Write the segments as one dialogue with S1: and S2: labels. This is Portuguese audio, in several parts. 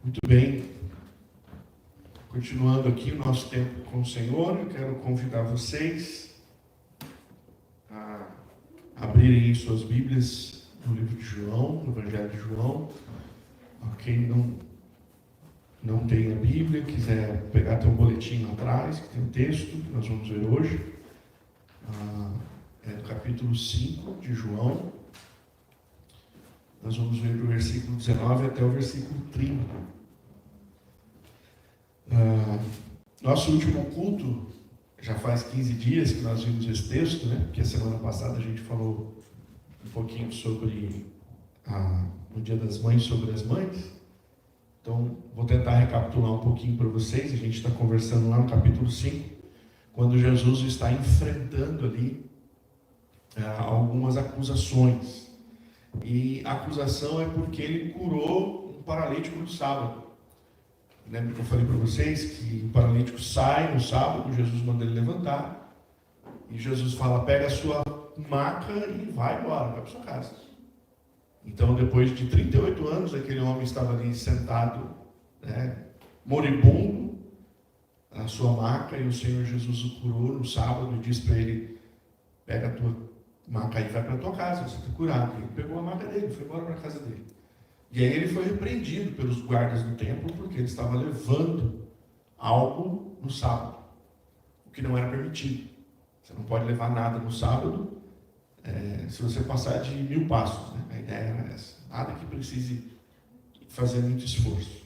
S1: Muito bem, continuando aqui o nosso tempo com o Senhor, eu quero convidar vocês a abrirem suas Bíblias no livro de João, no Evangelho de João. Quem não tem a Bíblia, quiser pegar teu boletim lá atrás, que tem um texto que nós vamos ver hoje, é do capítulo 5 de João. Nós vamos ver do versículo 19 até o versículo 30. Nosso último culto, já faz 15 dias que nós vimos esse texto, né? Porque a semana passada a gente falou um pouquinho sobre no Dia das Mães, sobre as mães. Então, vou tentar recapitular um pouquinho para vocês. A gente está conversando lá no capítulo 5, quando Jesus está enfrentando ali algumas acusações. E a acusação é porque ele curou um paralítico no sábado. Lembra que eu falei para vocês que o paralítico sai no sábado, Jesus manda ele levantar, e Jesus fala, pega a sua maca e vai embora, vai para sua casa. Então, depois de 38 anos, aquele homem estava ali sentado, moribundo, na sua maca, e o Senhor Jesus o curou no sábado e disse para ele, pega a tua maca e vai para a tua casa, você está curado. Ele pegou a maca dele, foi embora para a casa dele. E aí ele foi repreendido pelos guardas do templo, porque ele estava levando algo no sábado, o que não era permitido. Você não pode levar nada no sábado, se você passar de 1000 passos, né? A ideia era essa. Nada que precise fazer muito esforço.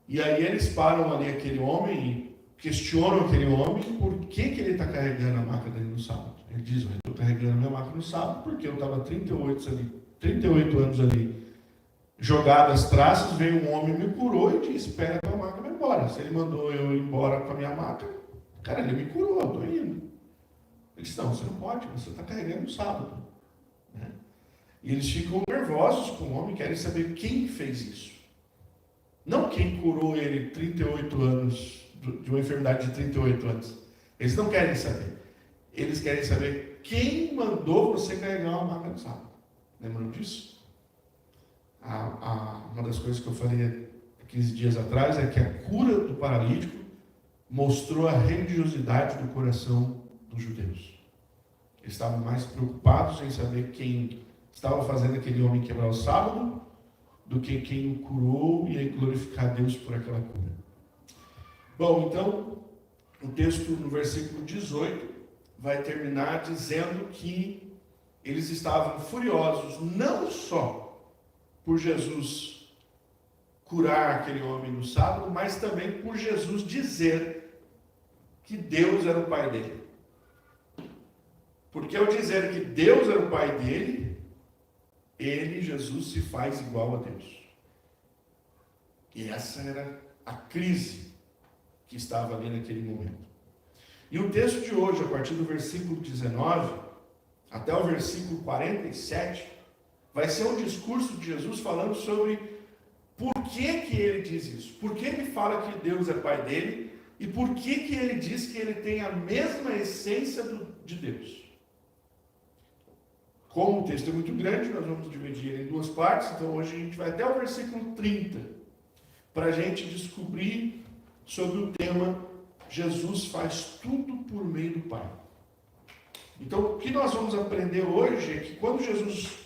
S1: E aí eles param ali aquele homem e questionam aquele homem por que ele está carregando a maca dele no sábado. Ele diz, eu estou carregando minha maca no sábado porque eu estava 38 anos ali, jogado as traças, veio um homem, me curou e disse, pega a tua maca e vai embora. Se ele mandou eu ir embora com a minha maca, cara, ele me curou, eu estou indo. Ele disse, não, você não pode, você está carregando no sábado. Né? E eles ficam nervosos com o homem, querem saber quem fez isso. Não quem curou ele 38 anos, de uma enfermidade de 38 anos. Eles não querem saber. Eles querem saber quem mandou você carregar uma maca no sábado. Lembram disso? Uma das coisas que eu falei há 15 dias atrás é que a cura do paralítico mostrou a religiosidade do coração dos judeus. Eles estavam mais preocupados em saber quem estava fazendo aquele homem quebrar o sábado do que quem o curou e glorificar Deus por aquela cura. Bom, então, o texto no versículo 18 vai terminar dizendo que eles estavam furiosos, não só por Jesus curar aquele homem no sábado, mas também por Jesus dizer que Deus era o pai dele. Porque ao dizer que Deus era o pai dele, ele, Jesus, se faz igual a Deus. E essa era a crise que estava ali naquele momento. E o texto de hoje, a partir do versículo 19 até o versículo 47, vai ser um discurso de Jesus falando sobre por que ele diz isso, por que ele fala que Deus é pai dele e por que ele diz que ele tem a mesma essência de Deus. Como o texto é muito grande, nós vamos dividir ele em duas partes, então hoje a gente vai até o versículo 30, para a gente descobrir sobre o tema Jesus faz tudo por meio do Pai. Então, o que nós vamos aprender hoje é que quando Jesus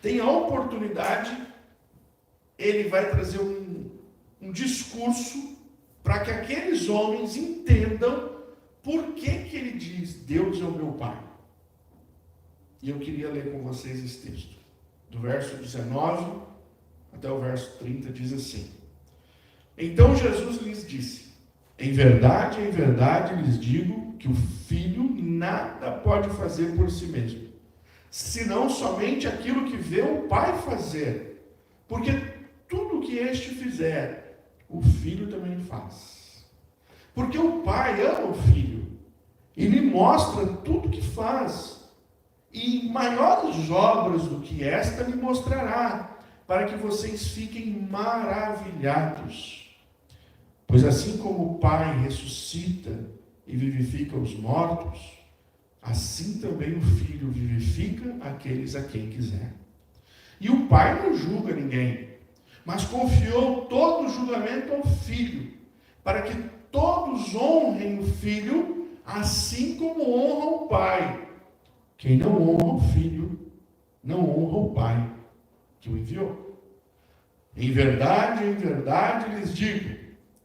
S1: tem a oportunidade, ele vai trazer um discurso para que aqueles homens entendam por que ele diz, Deus é o meu Pai. E eu queria ler com vocês esse texto. Do verso 19 até o verso 30 diz assim. Então Jesus lhes disse, em verdade lhes digo que o Filho nada pode fazer por si mesmo, senão somente aquilo que vê o Pai fazer. Porque tudo o que este fizer, o Filho também faz. Porque o Pai ama o Filho e lhe mostra tudo o que faz. E maiores obras do que esta lhe mostrará, para que vocês fiquem maravilhados. Pois assim como o Pai ressuscita e vivifica os mortos, assim também o Filho vivifica aqueles a quem quiser. E o Pai não julga ninguém, mas confiou todo o julgamento ao Filho, para que todos honrem o Filho, assim como honram o Pai. Quem não honra o Filho, não honra o Pai que o enviou. Em verdade, lhes digo,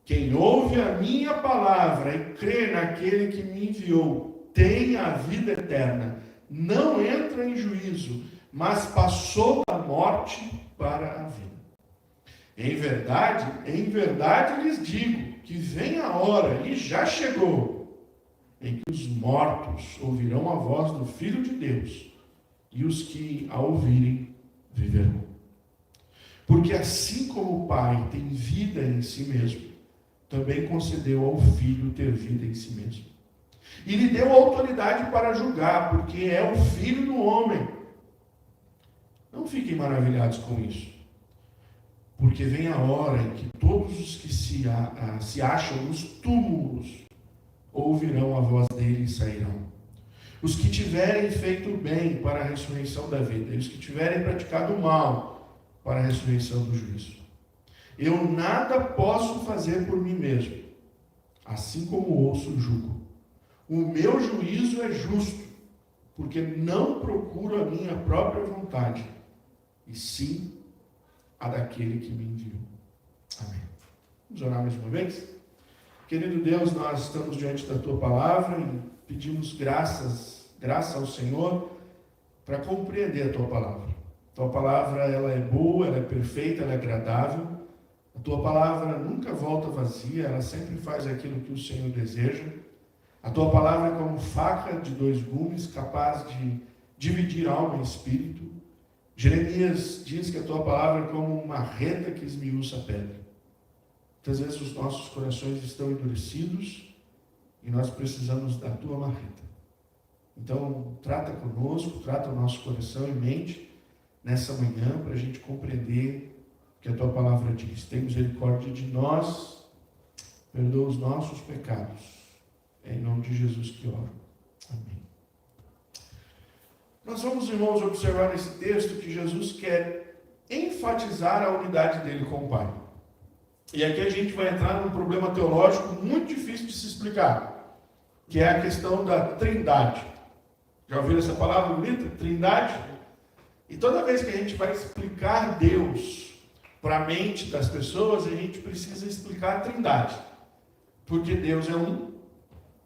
S1: quem ouve a minha palavra e crê naquele que me enviou, tem a vida eterna, não entra em juízo, mas passou da morte para a vida. Em verdade lhes digo, que vem a hora, e já chegou, em que os mortos ouvirão a voz do Filho de Deus, e os que a ouvirem viverão. Porque assim como o Pai tem vida em si mesmo, também concedeu ao Filho ter vida em si mesmo. E lhe deu autoridade para julgar, porque é o Filho do homem. Não fiquem maravilhados com isso, porque vem a hora em que todos os que se acham nos túmulos ouvirão a voz dele e sairão. Os que tiverem feito bem para a ressurreição da vida, e os que tiverem praticado o mal para a ressurreição do juízo. Eu nada posso fazer por mim mesmo, assim como ouço, julgo. O meu juízo é justo, porque não procuro a minha própria vontade, e sim a daquele que me enviou. Amém. Vamos orar mais uma vez? Querido Deus, nós estamos diante da Tua Palavra e pedimos graça ao Senhor para compreender a Tua Palavra. A Tua Palavra, ela é boa, ela é perfeita, ela é agradável. A Tua Palavra nunca volta vazia, ela sempre faz aquilo que o Senhor deseja. A Tua Palavra é como faca de 2 gumes, capaz de dividir alma e espírito. Jeremias diz que a Tua Palavra é como uma reta que esmiuça a pedra. Muitas vezes os nossos corações estão endurecidos e nós precisamos da Tua marreta. Então, trata conosco, trata o nosso coração e mente nessa manhã para a gente compreender o que a Tua Palavra diz. Tem misericórdia de nós, perdoa os nossos pecados. É em nome de Jesus que oro. Amém. Nós vamos, irmãos, observar nesse texto que Jesus quer enfatizar a unidade dele com o Pai. E aqui a gente vai entrar num problema teológico muito difícil de se explicar, que é a questão da trindade. Já ouviram essa palavra bonita? Trindade? E toda vez que a gente vai explicar Deus para a mente das pessoas, a gente precisa explicar a trindade. Porque Deus é um,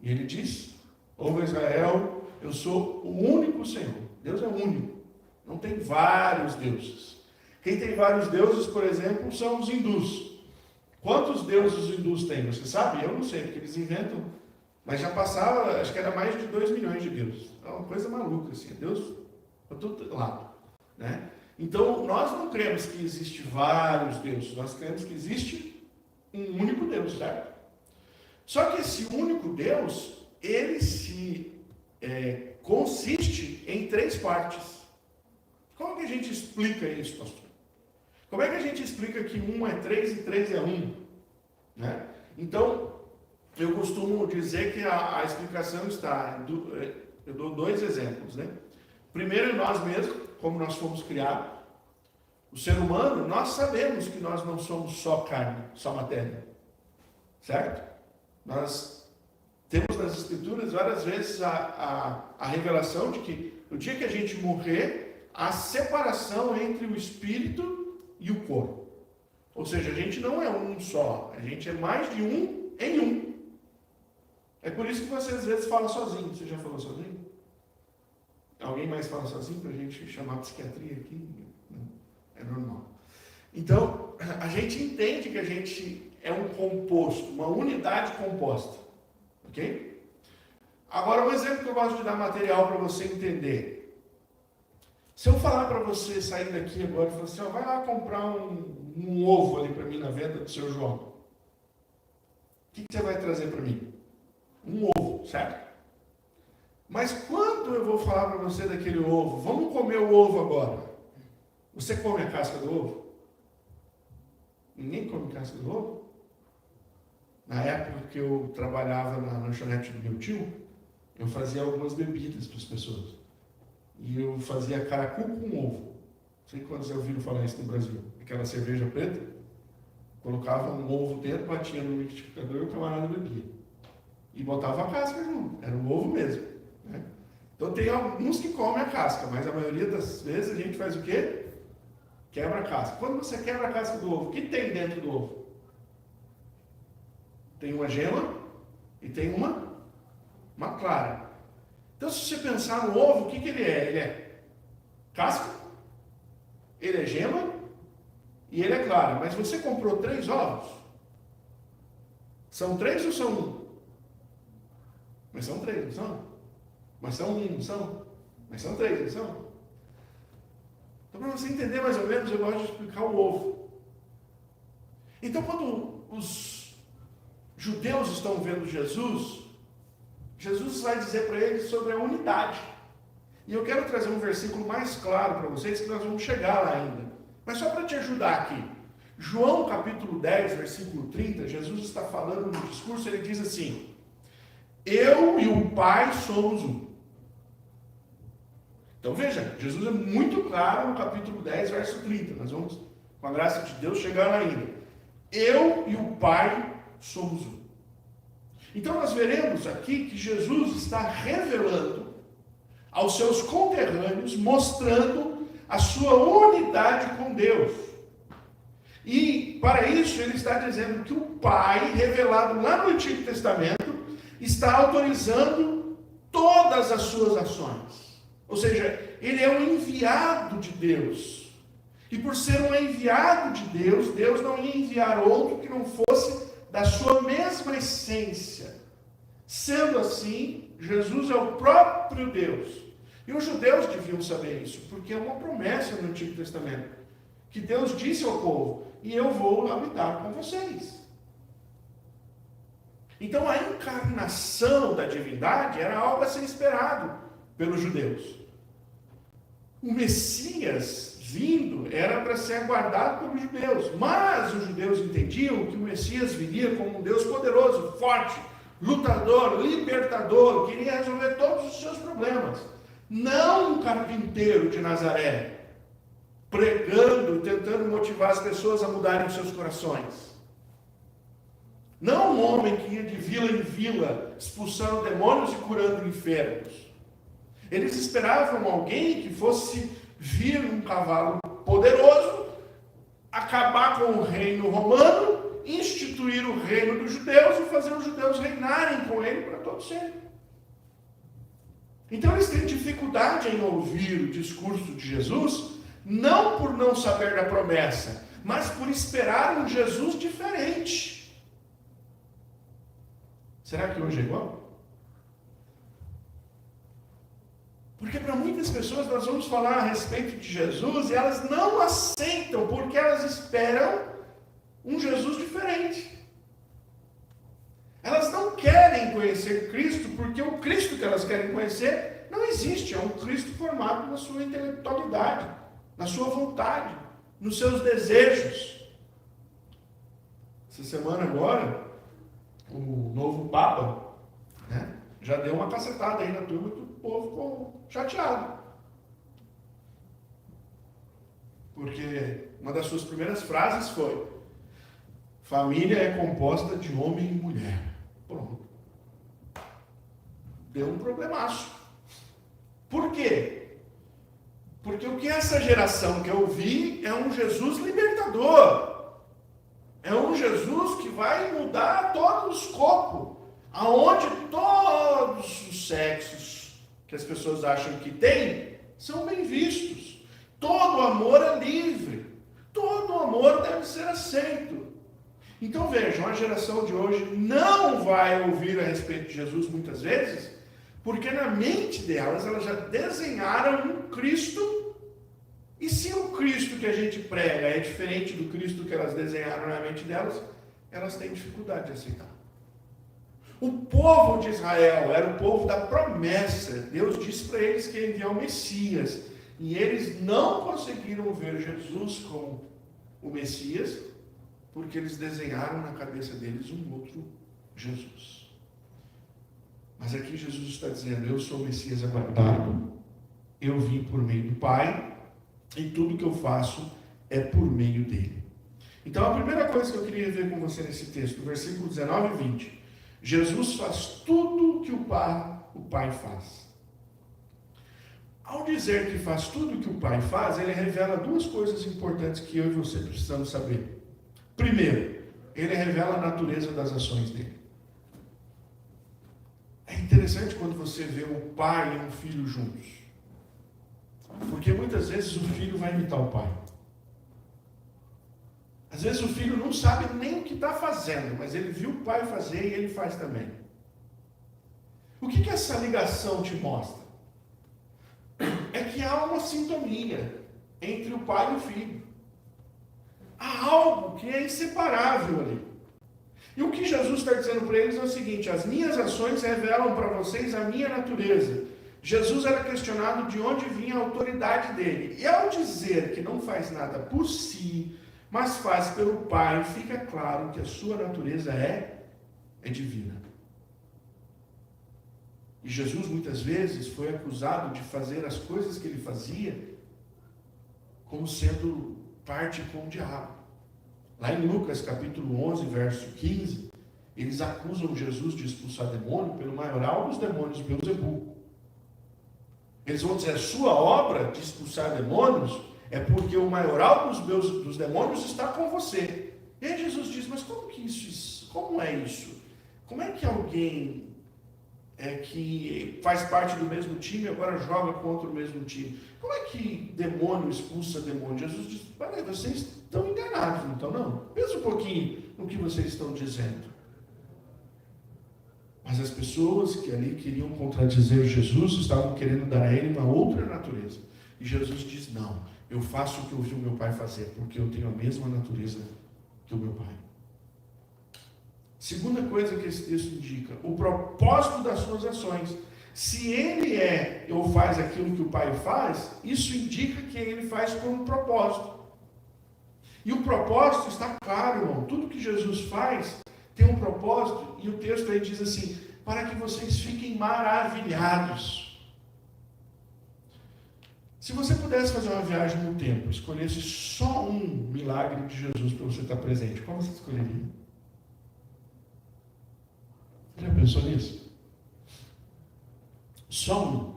S1: e Ele diz, ouve Israel, eu sou o único Senhor. Deus é único, não tem vários deuses. Quem tem vários deuses, por exemplo, são os hindus. Quantos deuses os hindus têm? Você sabe? Eu não sei, porque eles inventam. Mas já passava, acho que era mais de 2 milhões de deuses. É uma coisa maluca, assim. Deus para todo lado. Né? Então, nós não cremos que existe vários deuses. Nós cremos que existe um único Deus, certo? Só que esse único Deus, ele consiste em 3 partes. Como que a gente explica isso, pastor? Como é que a gente explica que 1 é 3 e 3 é 1? Né? Então, eu costumo dizer que a explicação está... Eu dou 2 exemplos. Né? Primeiro, nós mesmos, como nós fomos criados. O ser humano, nós sabemos que nós não somos só carne, só matéria. Certo? Nós temos nas Escrituras várias vezes a revelação de que no dia que a gente morrer, a separação entre o espírito e o corpo. Ou seja, a gente não é um só, a gente é mais de um em um. É por isso que você às vezes fala sozinho. Você já falou sozinho? Alguém mais fala sozinho para a gente chamar a psiquiatria aqui? Não, é normal. Então, a gente entende que a gente é um composto, uma unidade composta. Ok? Agora, um exemplo que eu gosto de dar material para você entender. Se eu falar para você sair daqui agora e falar assim, vai lá comprar um ovo ali para mim na venda do seu João. O que você vai trazer para mim? Um ovo, certo? Mas quando eu vou falar para você daquele ovo, vamos comer o ovo agora. Você come a casca do ovo? Ninguém come casca do ovo? Na época que eu trabalhava na lanchonete do meu tio, eu fazia algumas bebidas para as pessoas. E eu fazia caracu com ovo. Não sei quantos já ouviram falar isso no Brasil. Aquela cerveja preta, colocava um ovo dentro, batia no liquidificador e o camarada bebia. E botava a casca junto. Era o ovo mesmo. Né? Então tem alguns que comem a casca, mas a maioria das vezes a gente faz o quê? Quebra a casca. Quando você quebra a casca do ovo, o que tem dentro do ovo? Tem uma gema e tem uma clara. Então, se você pensar no ovo, o que ele é? Ele é casca, ele é gema e ele é clara. Mas você comprou 3 ovos? São 3 ou são 1? Mas são 3, não são? Mas são 1, não são? Mas são 3, não são? Então, para você entender mais ou menos, eu gosto de explicar o ovo. Então, quando os judeus estão vendo Jesus, Jesus vai dizer para eles sobre a unidade. E eu quero trazer um versículo mais claro para vocês, que nós vamos chegar lá ainda. Mas só para te ajudar aqui. João capítulo 10, versículo 30, Jesus está falando no discurso, ele diz assim: eu e o Pai somos um. Então veja, Jesus é muito claro no capítulo 10, verso 30. Nós vamos, com a graça de Deus, chegar lá ainda. Eu e o Pai somos um. Então nós veremos aqui que Jesus está revelando aos seus conterrâneos, mostrando a sua unidade com Deus. E para isso ele está dizendo que o Pai, revelado lá no Antigo Testamento, está autorizando todas as suas ações. Ou seja, ele é um enviado de Deus. E por ser um enviado de Deus, Deus não ia enviar outro que não fosse da sua mesma essência. Sendo assim, Jesus é o próprio Deus. E os judeus deviam saber isso, porque é uma promessa no Antigo Testamento, que Deus disse ao povo: e eu vou habitar com vocês. Então a encarnação da divindade era algo a ser esperado pelos judeus. O Messias vindo era para ser aguardado pelos judeus, mas os judeus entendiam que o Messias viria como um Deus poderoso, forte, lutador, libertador, que iria resolver todos os seus problemas. Não um carpinteiro de Nazaré, pregando, tentando motivar as pessoas a mudarem os seus corações. Não um homem que ia de vila em vila, expulsando demônios e curando enfermos. Eles esperavam alguém que fosse vir num cavalo poderoso, acabar com o reino romano, instituir o reino dos judeus e fazer os judeus reinarem com ele para todo sempre. Então eles têm dificuldade em ouvir o discurso de Jesus, não por não saber da promessa, mas por esperar um Jesus diferente. Será que hoje é igual? Porque para muitas pessoas nós vamos falar a respeito de Jesus e elas não aceitam, porque elas esperam um Jesus diferente. Elas não querem conhecer Cristo, porque o Cristo que elas querem conhecer não existe. É um Cristo formado na sua intelectualidade, na sua vontade, nos seus desejos. Essa semana agora, o novo Papa, né, já deu uma cacetada aí na turma que o povo ficou chateado. Porque uma das suas primeiras frases foi: família é composta de homem e mulher. Pronto. Deu um problemaço. Por quê? Porque o que essa geração quer ouvir é um Jesus libertador. É um Jesus que vai mudar todo o escopo, aonde todos os sexos que as pessoas acham que tem são bem vistos. Todo amor é livre. Todo amor deve ser aceito. Então vejam, a geração de hoje não vai ouvir a respeito de Jesus muitas vezes, porque na mente delas, elas já desenharam um Cristo, e se o Cristo que a gente prega é diferente do Cristo que elas desenharam na mente delas, elas têm dificuldade de aceitar. O povo de Israel era o povo da promessa. Deus disse para eles que ia enviar o Messias, e eles não conseguiram ver Jesus como o Messias, porque eles desenharam na cabeça deles um outro Jesus. Mas aqui Jesus está dizendo: eu sou o Messias aguardado, eu vim por meio do Pai, e tudo que eu faço é por meio dele. Então, a primeira coisa que eu queria ver com você nesse texto, no versículo 19 e 20, Jesus faz tudo o que o Pai faz. Ao dizer que faz tudo o que o Pai faz, ele revela duas coisas importantes que eu e você precisamos saber. Primeiro, ele revela a natureza das ações dele. É interessante quando você vê um pai e um filho juntos. Porque muitas vezes o filho vai imitar o pai. Às vezes o filho não sabe nem o que está fazendo, mas ele viu o pai fazer e ele faz também. O que essa ligação te mostra? É que há uma sintonia entre o pai e o filho. Há algo que é inseparável ali. E o que Jesus está dizendo para eles é o seguinte: as minhas ações revelam para vocês a minha natureza. Jesus era questionado de onde vinha a autoridade dele. E ao dizer que não faz nada por si, mas faz pelo Pai, fica claro que a sua natureza é divina. E Jesus muitas vezes foi acusado de fazer as coisas que ele fazia como sendo parte com o diabo. Lá em Lucas capítulo 11, verso 15, eles acusam Jesus de expulsar demônio pelo maioral dos demônios, Beelzebul. Eles vão dizer: a sua obra de expulsar demônios é porque o maioral dos demônios está com você. E aí Jesus diz: mas como que isso? Como é isso? Como é que alguém que faz parte do mesmo time agora joga contra o mesmo time? Como é que demônio expulsa demônio? Jesus diz: peraí, vocês estão enganados, não estão não? Pensa um pouquinho no que vocês estão dizendo. Mas as pessoas que ali queriam contradizer Jesus estavam querendo dar a ele uma outra natureza. E Jesus diz: não, eu faço o que eu vi o meu pai fazer, porque eu tenho a mesma natureza que o meu pai. Segunda coisa que esse texto indica: o propósito das suas ações. Se ele ou faz aquilo que o pai faz, isso indica que ele faz por um propósito. E o propósito está claro, irmão. Tudo que Jesus faz tem um propósito, e o texto aí diz assim: para que vocês fiquem maravilhados. Se você pudesse fazer uma viagem no tempo, escolhesse só um milagre de Jesus para você estar presente, qual você escolheria? Já pensou nisso? Só um.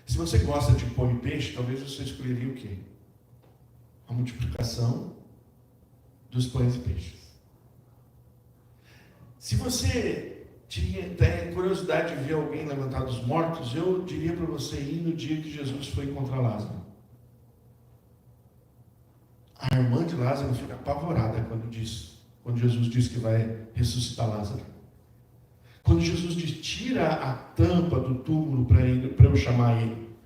S1: Se você gosta de pão e peixe, talvez você escolheria o quê? A multiplicação dos pães e peixes. Se você tem curiosidade de ver alguém levantar dos mortos, eu diria para você ir no dia que Jesus foi encontrar Lázaro. A irmã de Lázaro fica apavorada quando Jesus diz que vai ressuscitar Lázaro. Quando Jesus diz: tira a tampa do túmulo para eu chamar ele.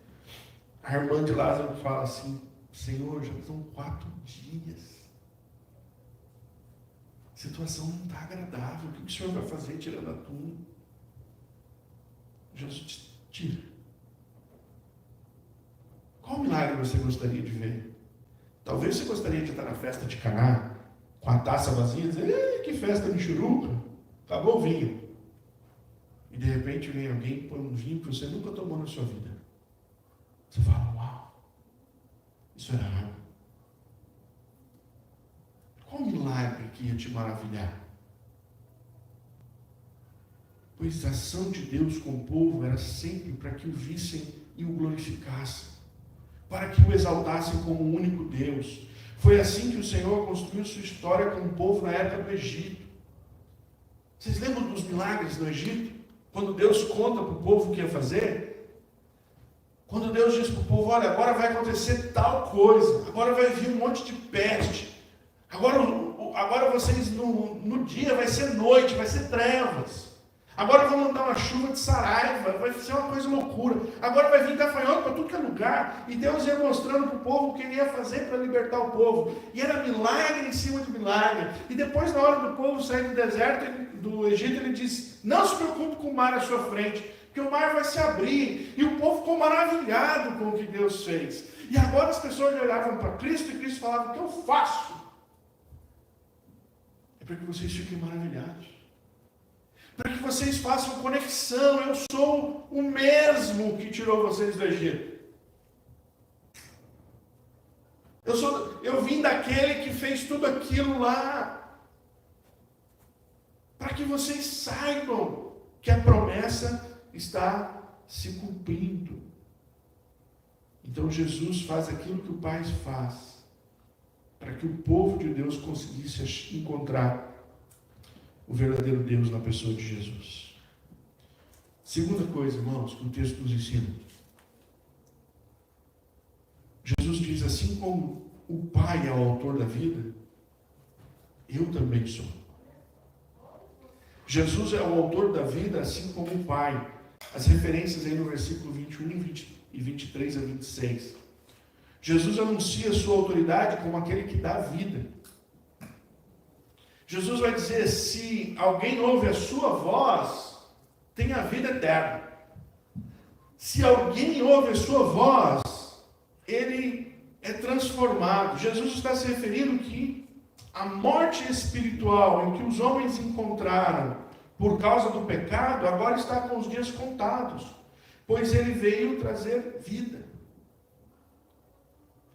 S1: A irmã de Lázaro fala assim: Senhor, já são 4 dias. A situação não está agradável. O que o Senhor vai fazer tirando a túmulo? Jesus diz: tira. Qual milagre você gostaria de ver? Talvez você gostaria de estar na festa de Caná, com a taça vazia, e dizer: que festa de churuca, acabou o vinho. E de repente vem alguém e põe um vinho que você nunca tomou na sua vida. Você fala: uau, isso era água. Qual milagre que ia te maravilhar? Pois a ação de Deus com o povo era sempre para que o vissem e o glorificassem, para que o exaltassem como o único Deus. Foi assim que o Senhor construiu sua história com o povo na época do Egito. Vocês lembram dos milagres no Egito? Quando Deus conta para o povo o que ia fazer? Quando Deus diz para o povo: olha, agora vai acontecer tal coisa, agora vai vir um monte de peste, agora vocês no dia vai ser noite, vai ser trevas, agora vão mandar uma chuva de saraiva, vai ser uma coisa loucura, agora vai vir gafanhoto para tudo que é lugar, e Deus ia mostrando para o povo o que ele ia fazer para libertar o povo, e era milagre em cima de milagre. E depois, na hora do povo sair do deserto, do Egito, ele diz: não se preocupe com o mar à sua frente, porque o mar vai se abrir. E o povo ficou maravilhado com o que Deus fez. E agora as pessoas olhavam para Cristo, e Cristo falava: o que eu faço? É para que vocês fiquem maravilhados, para que vocês façam conexão. Eu sou o mesmo que tirou vocês do Egito. Eu vim daquele que fez tudo aquilo lá. Para que vocês saibam que a promessa está se cumprindo. Então Jesus faz aquilo que o Pai faz, para que o povo de Deus conseguisse encontrar o verdadeiro Deus na pessoa de Jesus. Segunda coisa, irmãos, que o texto nos ensina. Jesus diz, assim como o Pai é o autor da vida, eu também sou. Jesus é o autor da vida, assim como o Pai. As referências aí no versículo 21 e 23 a 26. Jesus anuncia a sua autoridade como aquele que dá vida. Jesus vai dizer, se alguém ouve a sua voz, tem a vida eterna. Se alguém ouve a sua voz, ele é transformado. Jesus está se referindo que a morte espiritual em que os homens encontraram por causa do pecado, agora está com os dias contados, pois ele veio trazer vida.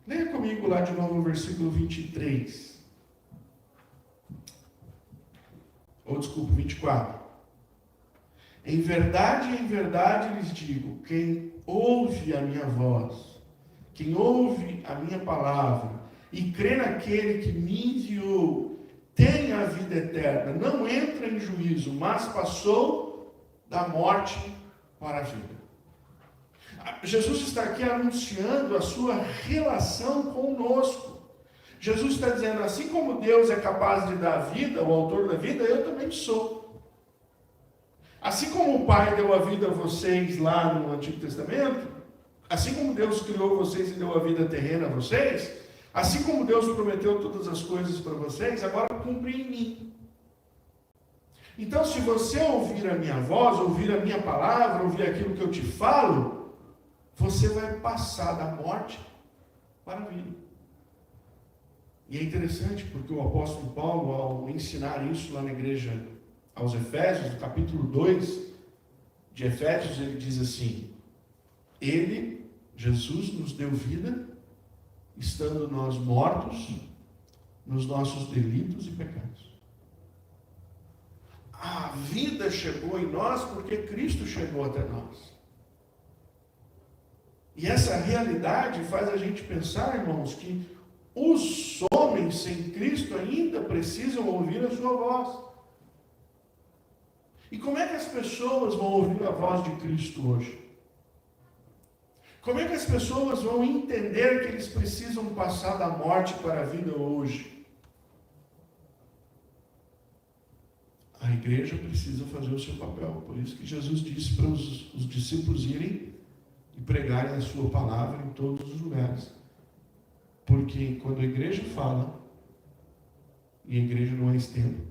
S1: Leia comigo lá de novo o versículo 23. Ou desculpa, 24. Em verdade lhes digo, quem ouve a minha voz, quem ouve a minha palavra e crê naquele que me enviou, tem a vida eterna, não entra em juízo, mas passou da morte para a vida. Jesus está aqui anunciando a sua relação conosco. Jesus está dizendo, assim como Deus é capaz de dar vida, o autor da vida, eu também sou. Assim como o Pai deu a vida a vocês lá no Antigo Testamento, assim como Deus criou vocês e deu a vida terrena a vocês, assim como Deus prometeu todas as coisas para vocês, agora cumpre em mim. Então, se você ouvir a minha voz, ouvir a minha palavra, ouvir aquilo que eu te falo, você vai passar da morte para a vida. E é interessante porque o apóstolo Paulo, ao ensinar isso lá na igreja aos Efésios, no capítulo 2 de Efésios, ele diz assim, ele, Jesus, nos deu vida, estando nós mortos nos nossos delitos e pecados. A vida chegou em nós porque Cristo chegou até nós. E essa realidade faz a gente pensar, irmãos, que os homens sem Cristo ainda precisam ouvir a sua voz. E como é que as pessoas vão ouvir a voz de Cristo hoje? Como é que as pessoas vão entender que eles precisam passar da morte para a vida hoje? A igreja precisa fazer o seu papel. Por isso que Jesus disse para os discípulos irem e pregarem a sua palavra em todos os lugares. Porque quando a igreja fala, e a igreja não é esse tempo,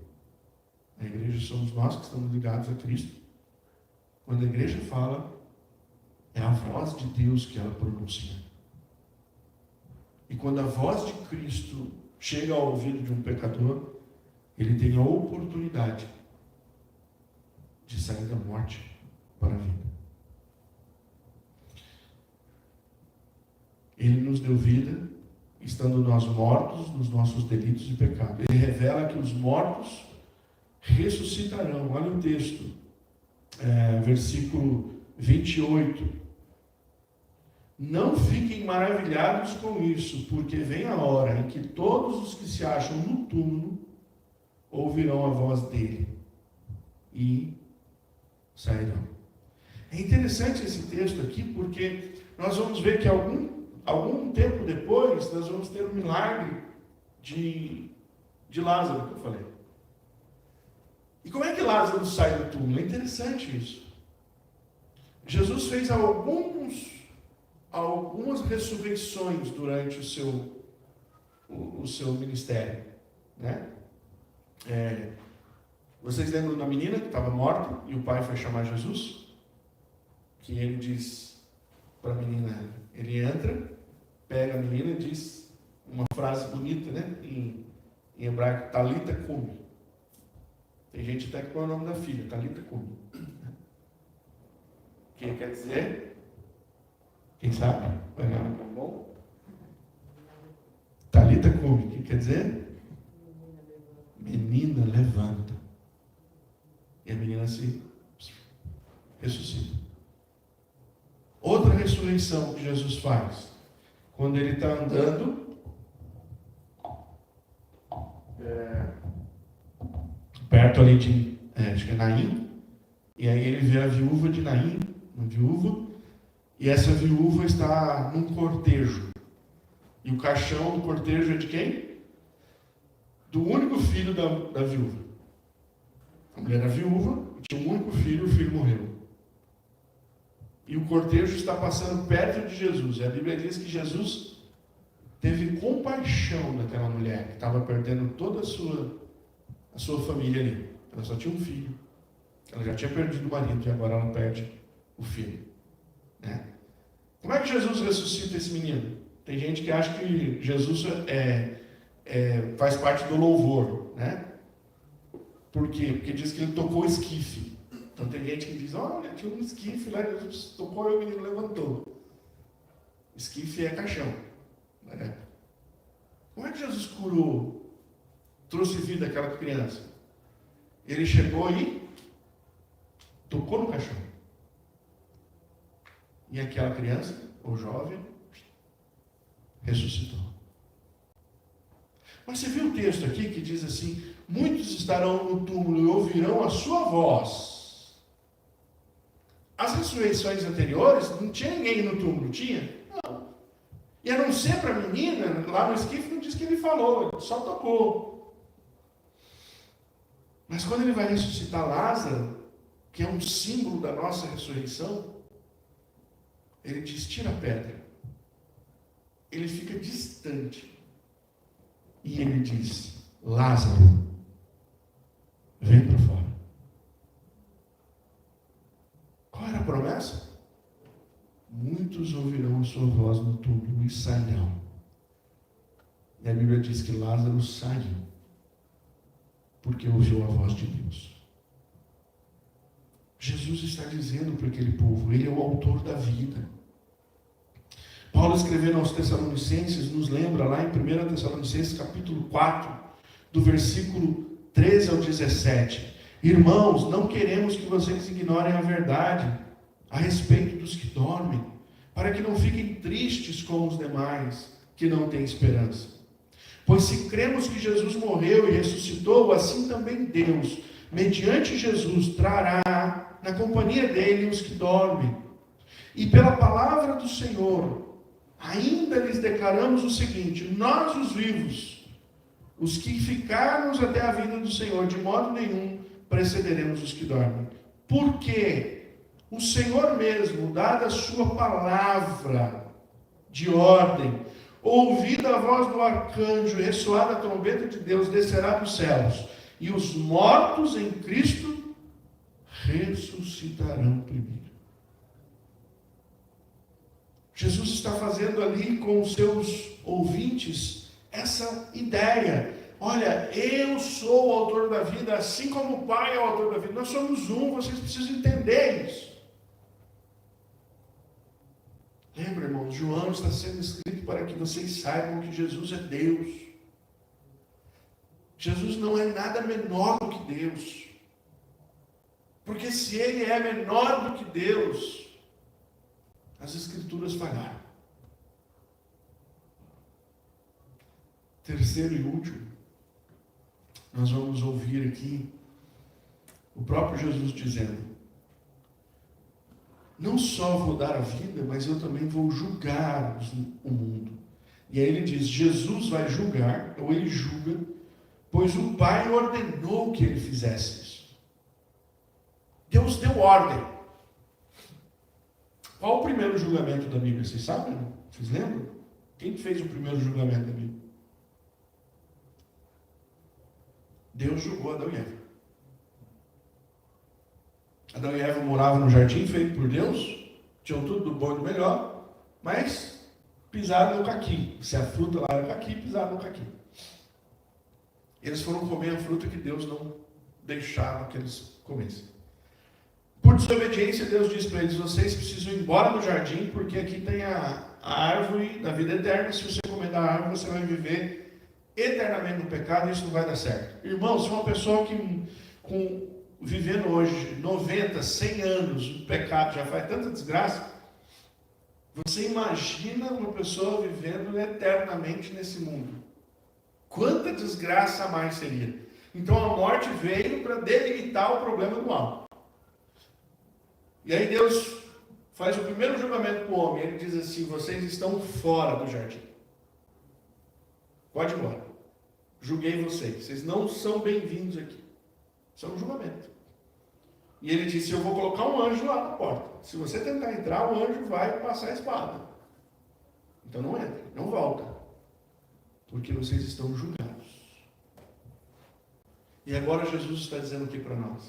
S1: a igreja somos nós que estamos ligados a Cristo. Quando a igreja fala, é a voz de Deus que ela pronuncia. E quando a voz de Cristo chega ao ouvido de um pecador, ele tem a oportunidade de sair da morte para a vida. Ele nos deu vida, estando nós mortos nos nossos delitos e pecados. Ele revela que os mortos ressuscitarão. Olha o texto, versículo 28. Não fiquem maravilhados com isso, porque vem a hora em que todos os que se acham no túmulo ouvirão a voz dele e sairão. É interessante esse texto aqui, porque nós vamos ver que algum tempo depois, nós vamos ter um milagre de Lázaro, que eu falei. E como é que Lázaro sai do túmulo? É interessante isso. Jesus fez algumas ressurreições durante o seu ministério, né? Vocês lembram da menina que estava morta e o pai foi chamar Jesus? Que ele diz para a menina, ele entra, pega a menina e diz uma frase bonita, né? Em hebraico, Talita Cumi. Tem gente até que põe o nome da filha, Talita Cumi. Que quer dizer? Quem sabe? Bom? quer dizer? Menina, levanta. E a menina se ressuscita. Outra ressurreição que Jesus faz, quando ele está andando, perto ali de, acho que é Naim, e aí ele vê a viúva de Naim, uma viúva, e essa viúva está num cortejo. E o caixão do cortejo é de quem? Do único filho da viúva. A mulher era viúva, tinha um único filho, o filho morreu. E o cortejo está passando perto de Jesus. E a Bíblia diz que Jesus teve compaixão daquela mulher, que estava perdendo toda a sua família ali. Ela só tinha um filho. Ela já tinha perdido o marido e agora ela perde o filho. Né? Como é que Jesus ressuscita esse menino? Tem gente que acha que Jesus faz parte do louvor, né? Por quê? Porque diz que ele tocou esquife. Então tem gente que diz, olha, tinha um esquife lá, Jesus tocou e o menino levantou. Esquife é caixão. Né? Como é que Jesus curou, trouxe vida àquela criança? Ele chegou e tocou no caixão. E aquela criança, ou jovem, ressuscitou. Mas você viu o texto aqui que diz assim, muitos estarão no túmulo e ouvirão a sua voz. As ressurreições anteriores, não tinha ninguém no túmulo, tinha? Não. E a não ser para a menina, lá no esquife não diz que ele falou, ele só tocou. Mas quando ele vai ressuscitar Lázaro, que é um símbolo da nossa ressurreição, ele diz, tira a pedra. Ele fica distante. E ele diz, Lázaro, vem para fora. Qual era a promessa? Muitos ouvirão a sua voz no túmulo e sairão. E a Bíblia diz que Lázaro saiu, porque ouviu a voz de Deus. Jesus está dizendo para aquele povo, ele é o autor da vida. Paulo escrevendo aos Tessalonicenses, nos lembra lá em 1 Tessalonicenses capítulo 4, do versículo 13 ao 17. Irmãos, não queremos que vocês ignorem a verdade a respeito dos que dormem, para que não fiquem tristes com os demais, que não têm esperança. Pois se cremos que Jesus morreu e ressuscitou, assim também Deus, mediante Jesus, trará na companhia dele os que dormem. E pela palavra do Senhor, ainda lhes declaramos o seguinte, nós os vivos, os que ficarmos até a vinda do Senhor, de modo nenhum precederemos os que dormem. Porque o Senhor mesmo, dada a sua palavra de ordem, ouvida a voz do arcanjo, ressoada a trombeta de Deus, descerá dos céus, e os mortos em Cristo ressuscitarão primeiro. Jesus está fazendo ali com os seus ouvintes essa ideia. Olha, eu sou o autor da vida, assim como o Pai é o autor da vida. Nós somos um, vocês precisam entender isso. Lembra, irmãos, João está sendo escrito para que vocês saibam que Jesus é Deus. Jesus não é nada menor do que Deus. Porque se ele é menor do que Deus, as Escrituras falharam. Terceiro e último, nós vamos ouvir aqui o próprio Jesus dizendo, não só vou dar a vida, mas eu também vou julgar o mundo. E aí ele diz, Jesus vai julgar, ou ele julga, pois o Pai ordenou que ele fizesse isso. Deus deu ordem. Qual o primeiro julgamento da Bíblia? Vocês sabem? Vocês lembram? Quem fez o primeiro julgamento da Bíblia? Deus julgou Adão e Eva. Adão e Eva moravam no jardim feito por Deus, tinham tudo do bom e do melhor, mas pisaram no caqui. Se a fruta lá era caqui, pisaram no caqui. Eles foram comer a fruta que Deus não deixava que eles comessem. Por desobediência, Deus diz para eles, vocês precisam ir embora do jardim, porque aqui tem a árvore da vida eterna, se você comer da árvore, você vai viver eternamente no pecado, isso não vai dar certo. Irmão, se uma pessoa vivendo hoje 90, 100 anos no pecado já faz tanta desgraça, você imagina uma pessoa vivendo eternamente nesse mundo. Quanta desgraça a mais seria. Então a morte veio para delimitar o problema do mal. E aí Deus faz o primeiro julgamento para o homem. Ele diz assim: vocês estão fora do jardim. Pode ir embora. Julguei vocês. Vocês não são bem-vindos aqui. Isso é um julgamento. E ele disse: eu vou colocar um anjo lá na porta. Se você tentar entrar, o anjo vai passar a espada. Então não entre, não volta. Porque vocês estão julgados. E agora Jesus está dizendo o que para nós?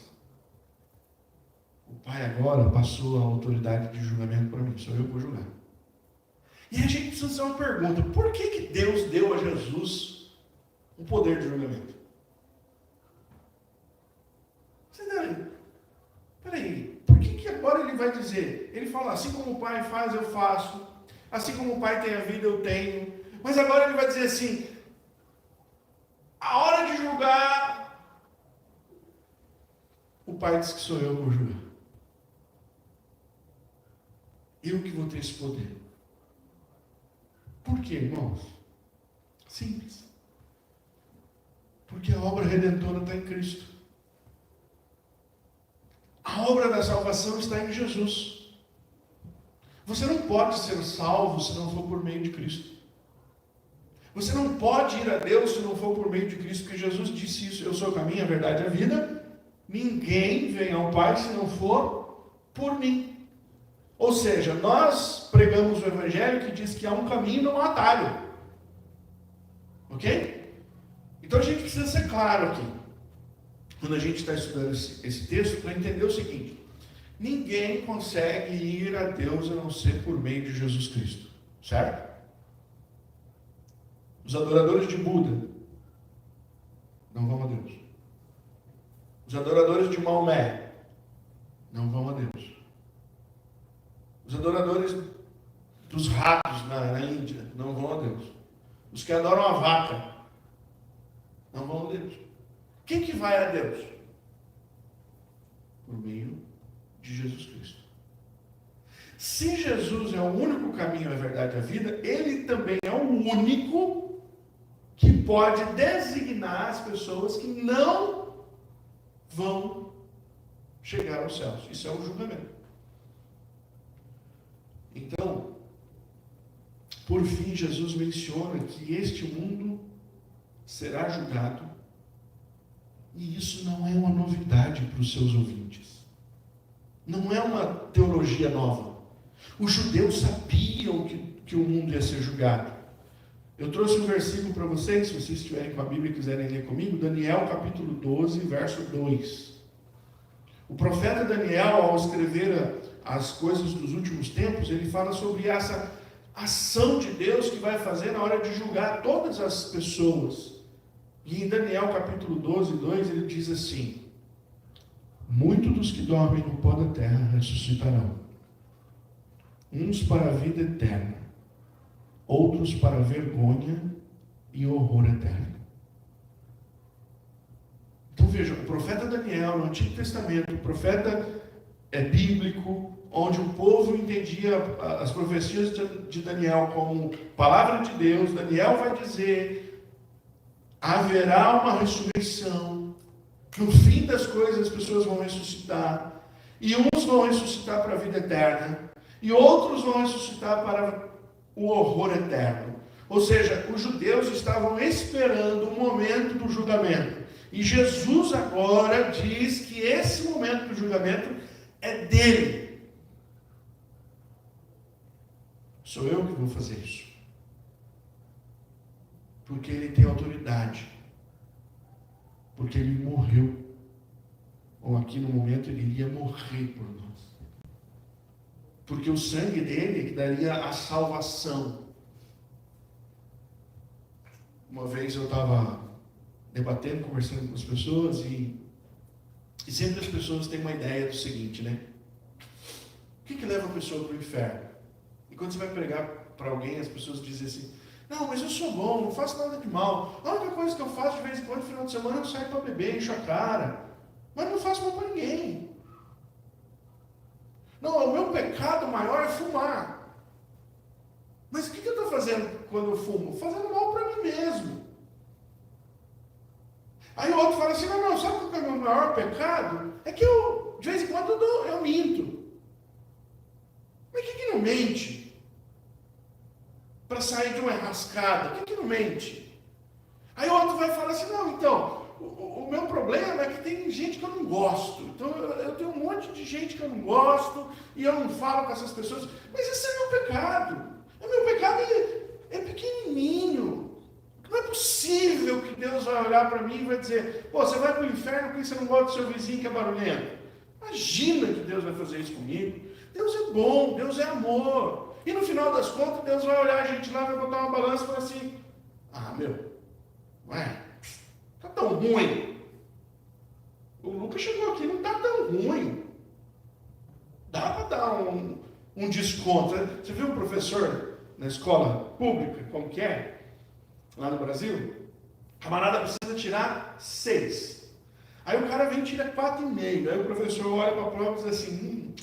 S1: O Pai agora passou a autoridade de julgamento para mim. Sou eu que vou julgar. E a gente precisa fazer uma pergunta: por que Deus deu a Jesus o poder de julgamento? Peraí, por que agora ele vai dizer? Ele fala: assim como o Pai faz, eu faço. Assim como o Pai tem a vida, eu tenho. Mas agora ele vai dizer assim: a hora de julgar, o Pai diz que sou eu que vou julgar. Eu que vou ter esse poder. Por quê, irmãos? Simples. Porque a obra redentora está em Cristo. A obra da salvação está em Jesus. Você não pode ser salvo se não for por meio de Cristo. Você não pode ir a Deus se não for por meio de Cristo, porque Jesus disse isso: eu sou o caminho, a verdade e a vida. Ninguém vem ao Pai se não for por mim. Ou seja, nós pregamos o Evangelho que diz que há um caminho e não há um atalho. Ok? Então a gente precisa ser claro aqui, quando a gente está estudando esse texto, para entender o seguinte: ninguém consegue ir a Deus a não ser por meio de Jesus Cristo. Certo? Os adoradores de Buda não vão a Deus. Os adoradores de Maomé não vão a Deus. Os adoradores dos ratos na Índia não vão a Deus. Os que adoram a vaca não vão a Deus. Quem que vai a Deus? Por meio de Jesus Cristo. Se Jesus é o único caminho, a verdade e a vida, ele também é o único que pode designar as pessoas que não vão chegar aos céus. Isso é um julgamento. Então, por fim, Jesus menciona que este mundo será julgado, e isso não é uma novidade para os seus ouvintes. Não é uma teologia nova. Os judeus sabiam que o mundo ia ser julgado. Eu trouxe um versículo para vocês, se vocês estiverem com a Bíblia e quiserem ler comigo, Daniel capítulo 12, verso 2. O profeta Daniel, ao escrever as coisas dos últimos tempos, ele fala sobre essa ação de Deus que vai fazer na hora de julgar todas as pessoas. E em Daniel capítulo 12, 2, ele diz assim: muitos dos que dormem no pó da terra ressuscitarão, uns para a vida eterna, outros para a vergonha e horror eterno. Então veja, o profeta Daniel, no Antigo Testamento, o profeta bíblico, onde o povo entendia as profecias de Daniel como palavra de Deus. Daniel vai dizer: haverá uma ressurreição, no fim das coisas as pessoas vão ressuscitar, e uns vão ressuscitar para a vida eterna, e outros vão ressuscitar para o horror eterno. Ou seja, os judeus estavam esperando o momento do julgamento, e Jesus agora diz que esse momento do julgamento é dele. Sou eu que vou fazer isso, porque ele tem autoridade, porque ele morreu, ou aqui no momento ele iria morrer por nós, porque o sangue dele é que daria a salvação. Uma vez eu estava debatendo, conversando com as pessoas, e sempre as pessoas têm uma ideia do seguinte, né? O que leva a pessoa para o inferno? E quando você vai pregar para alguém, as pessoas dizem assim: Não, mas eu sou bom, não faço nada de mal. A única coisa que eu faço de vez em quando, no final de semana, eu saio para beber, encho a cara. Mas não faço mal para ninguém. Não, o meu pecado maior é fumar. Mas o que eu estou fazendo quando eu fumo? Fazendo mal para mim mesmo. Aí o outro fala assim, não, sabe qual é o meu maior pecado? É que eu, de vez em quando, eu minto. Mas quem que não mente? Para sair de uma enrascada, quem que não mente? Aí o outro vai falar assim, não, então, o meu problema é que tem gente que eu não gosto. Então eu tenho um monte de gente que eu não gosto, e eu não falo com essas pessoas, mas esse é meu pecado. O meu pecado é pequenininho. Não é possível que Deus vai olhar para mim e vai dizer, pô, você vai para o inferno porque você não gosta do seu vizinho que é barulhento. Imagina que Deus vai fazer isso comigo. Deus é bom, Deus é amor. E no final das contas, Deus vai olhar a gente lá, vai botar uma balança e falar assim, ué, tá tão ruim. O Lucas chegou aqui, não tá tão ruim. Dá para dar um desconto. Você viu um professor na escola pública, como que é? Lá no Brasil, a camarada precisa tirar 6. Aí o cara vem e tira 4,5. Aí o professor olha para a prova e diz assim,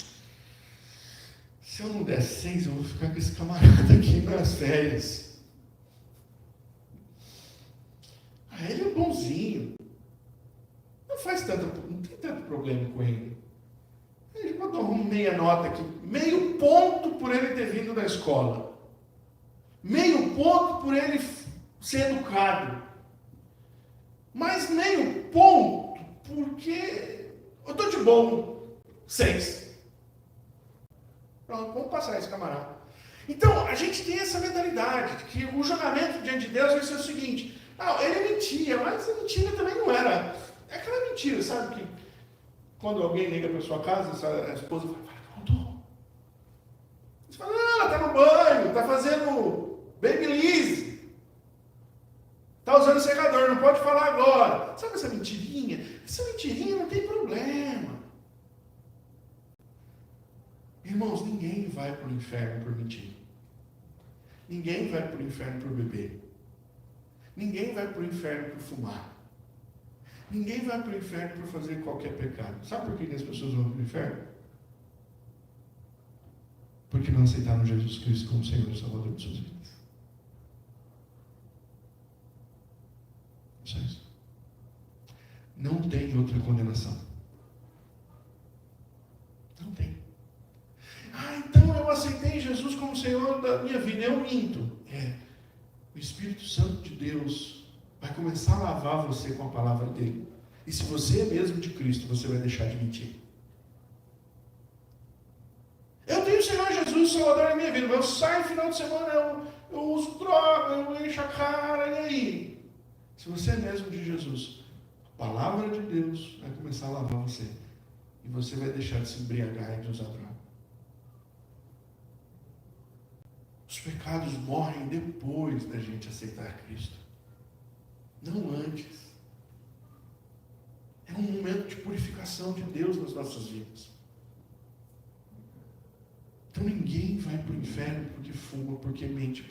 S1: se eu não der 6, eu vou ficar com esse camarada aqui nas férias. Aí ele é bonzinho. Não tem tanto problema com ele. Ele mandou uma meia nota aqui, meio ponto por ele ter vindo da escola. Meio ponto por ele ser educado. Mas meio ponto porque eu estou de bom. 6. Pronto, vamos passar esse camarada. Então, a gente tem essa mentalidade de que o julgamento diante de Deus vai ser o seguinte, ele mentia, mas a mentira também não era. É aquela mentira, sabe, que quando alguém liga para sua casa, a esposa fala, voltou. Você fala, ela está no banho, está fazendo babyliss. Está usando secador, não pode falar agora. Sabe essa mentirinha? Essa mentirinha não tem problema. Irmãos, ninguém vai para o inferno por mentir. Ninguém vai para o inferno por beber. Ninguém vai para o inferno por fumar. Ninguém vai para o inferno por fazer qualquer pecado. Sabe por que as pessoas vão para o inferno? Porque não aceitaram Jesus Cristo como Senhor e Salvador de suas vidas. Só isso. Não tem outra condenação. Não tem. Então eu aceitei Jesus como Senhor da minha vida. Eu minto. O Espírito Santo de Deus vai começar a lavar você com a palavra dele. E se você é mesmo de Cristo, você vai deixar de mentir. Eu tenho o Senhor Jesus Salvador na minha vida, mas eu saio no final de semana, eu uso droga, eu encho a cara, e aí? Se você é mesmo de Jesus, a palavra de Deus vai começar a lavar você. E você vai deixar de se embriagar e de usar droga. Os pecados morrem depois da gente aceitar Cristo. Não antes. É um momento de purificação de Deus nas nossas vidas. Então ninguém vai para o inferno porque fuma, porque mente.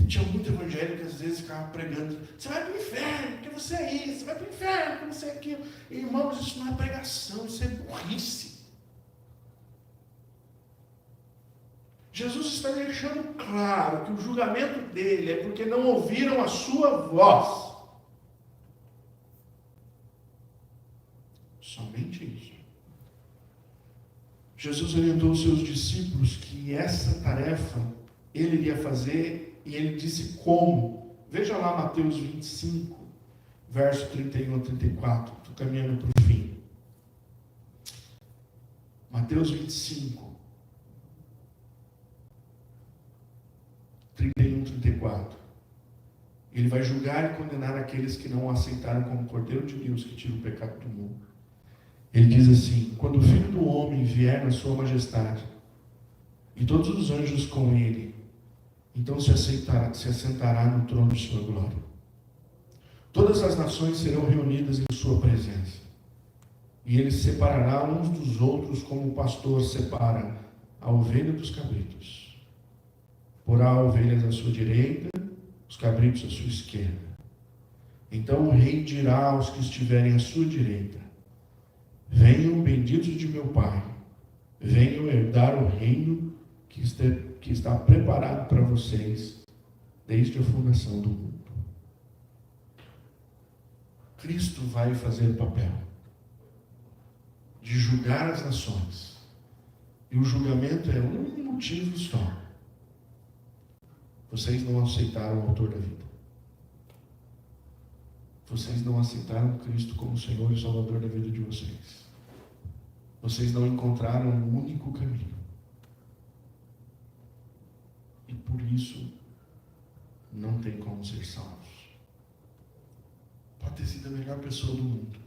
S1: Tinha muito evangélico que às vezes ficava pregando, você vai para o inferno porque você é isso, você vai para o inferno porque você é aquilo. Irmãos, isso não é pregação, isso é burrice. Jesus está deixando claro que o julgamento dele é porque não ouviram a sua voz. Somente isso. Jesus orientou os seus discípulos que essa tarefa ele iria fazer e ele disse como. Veja lá Mateus 25, verso 31 a 34. Estou caminhando para o fim. Mateus 25. 31, 34. Ele vai julgar e condenar aqueles que não o aceitaram como Cordeiro de Deus que tira o pecado do mundo. Ele diz assim: quando o Filho do Homem vier na sua majestade, e todos os anjos com ele, então se assentará no trono de sua glória. Todas as nações serão reunidas em sua presença, e ele separará uns dos outros como o pastor separa a ovelha dos cabritos. Porá ovelhas à sua direita os cabritos à sua esquerda. Então o rei dirá aos que estiverem à sua direita: venham, benditos de meu Pai, venham herdar o reino que está preparado para vocês desde a fundação do mundo. Cristo vai fazer o papel de julgar as nações. E o julgamento é um motivo só. Vocês não aceitaram o autor da vida. Vocês não aceitaram Cristo como Senhor e Salvador da vida de vocês. Vocês não encontraram o único caminho. E por isso, não tem como ser salvos. Pode ter sido a melhor pessoa do mundo.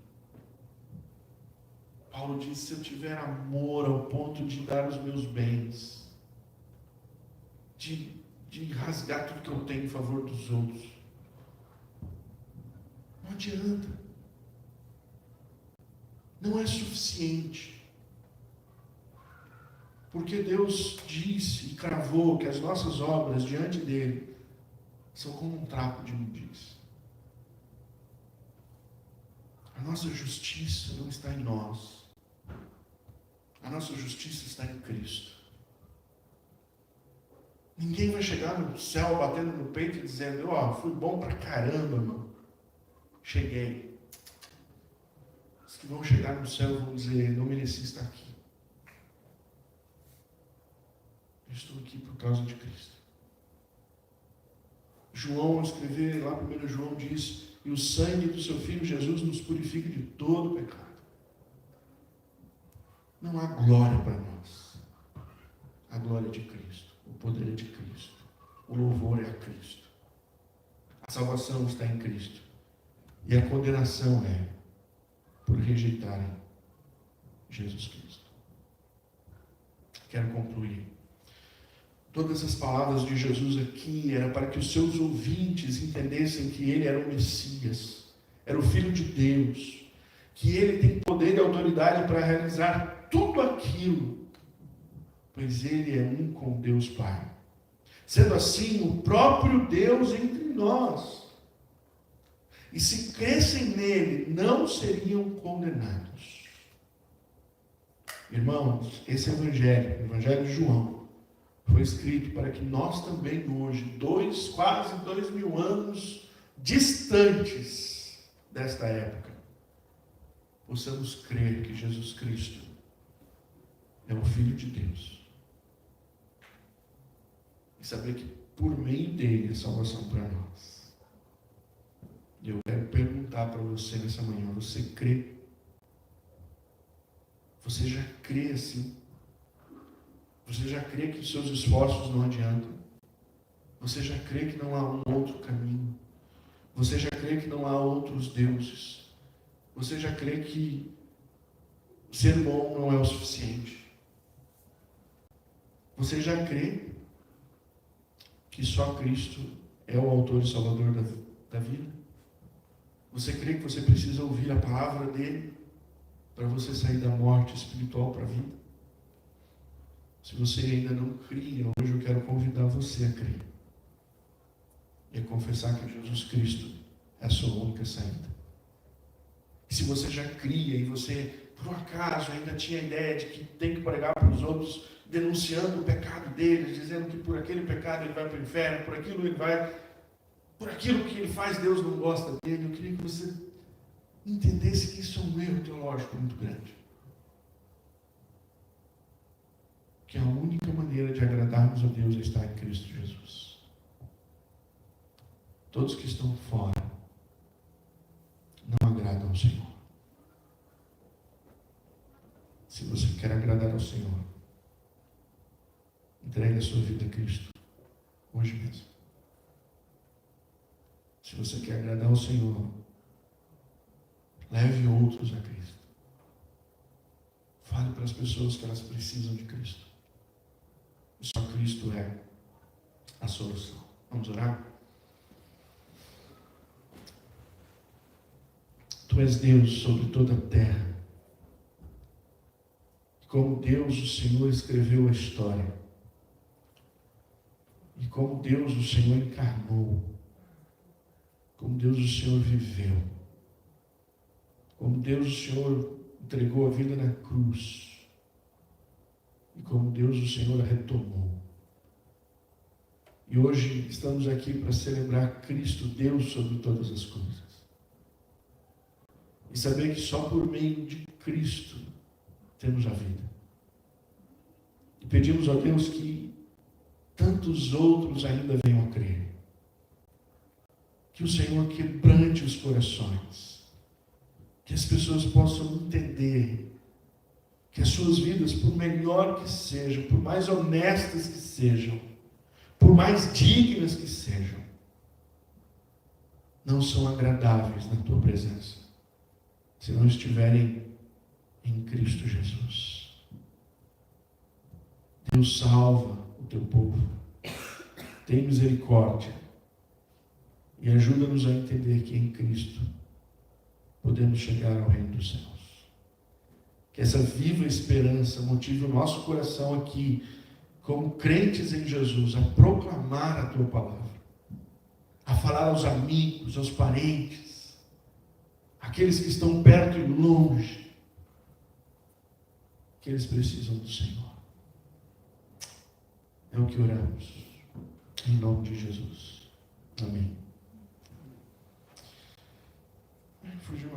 S1: Paulo diz: se eu tiver amor ao ponto de dar os meus bens, de rasgar tudo que eu tenho em favor dos outros, não adianta. Não é suficiente. Porque Deus disse e cravou que as nossas obras diante dele são como um trapo de imundícia. A nossa justiça não está em nós. A nossa justiça está em Cristo. Ninguém vai chegar no céu batendo no peito e dizendo: fui bom pra caramba, mano. Cheguei. Os que vão chegar no céu vão dizer: não mereci estar aqui. Eu estou aqui por causa de Cristo. João, ao escrever lá 1 João, diz: e o sangue do seu Filho Jesus nos purifica de todo pecado. Não há glória para nós. A glória é de Cristo. O poder é de Cristo. O louvor é a Cristo. A salvação está em Cristo. E a condenação é por rejeitarem Jesus Cristo. Quero concluir. Todas as palavras de Jesus aqui eram para que os seus ouvintes entendessem que ele era o Messias, era o Filho de Deus, que ele tem poder e autoridade para realizar tudo aquilo, pois ele é um com Deus Pai. Sendo assim, o próprio Deus entre nós. E se crescem nele, não seriam condenados. Irmãos, esse evangelho, o evangelho de João, foi escrito para que nós também hoje, quase 2000 anos distantes desta época, possamos crer que Jesus Cristo é o Filho de Deus. E saber que por meio dele é salvação para nós. E eu quero perguntar para você nessa manhã: você crê? Você já crê assim? Você já crê que os seus esforços não adiantam? Você já crê que não há um outro caminho? Você já crê que não há outros deuses? Você já crê que ser bom não é o suficiente? Você já crê que só Cristo é o autor e salvador da vida? Você crê que você precisa ouvir a palavra dele para você sair da morte espiritual para a vida? Se você ainda não crê, hoje eu quero convidar você a crer. E a confessar que Jesus Cristo é a sua única saída. E se você já cria e você, por acaso, ainda tinha a ideia de que tem que pregar para os outros, denunciando o pecado deles, dizendo que por aquele pecado ele vai para o inferno, por aquilo ele vai, por aquilo que ele faz, Deus não gosta dele, eu queria que você entendesse que isso é um erro teológico muito grande. Que a única maneira de agradarmos a Deus é estar em Cristo Jesus. Todos que estão fora não agradam ao Senhor. Se você quer agradar ao Senhor, entregue a sua vida a Cristo, hoje mesmo. Se você quer agradar ao Senhor, leve outros a Cristo. Fale para as pessoas que elas precisam de Cristo. E só Cristo é a solução. Vamos orar? Tu és Deus sobre toda a terra. E como Deus, o Senhor escreveu a história. E como Deus, o Senhor encarnou como Deus o Senhor viveu, como Deus o Senhor entregou a vida na cruz, e como Deus o Senhor a retomou. E hoje estamos aqui para celebrar Cristo, Deus sobre todas as coisas. E saber que só por meio de Cristo temos a vida. E pedimos a Deus que tantos outros ainda venham a crer. Que o Senhor quebrante os corações. Que as pessoas possam entender que as suas vidas, por melhor que sejam, por mais honestas que sejam, por mais dignas que sejam, não são agradáveis na tua presença, se não estiverem em Cristo Jesus. Deus, salva o teu povo, tem misericórdia e ajuda-nos a entender que em Cristo podemos chegar ao reino dos céus. Que essa viva esperança motive o nosso coração aqui, como crentes em Jesus, a proclamar a tua palavra, a falar aos amigos, aos parentes, aqueles que estão perto e longe, que eles precisam do Senhor. É o que oramos, em nome de Jesus. Amém. Fugiu.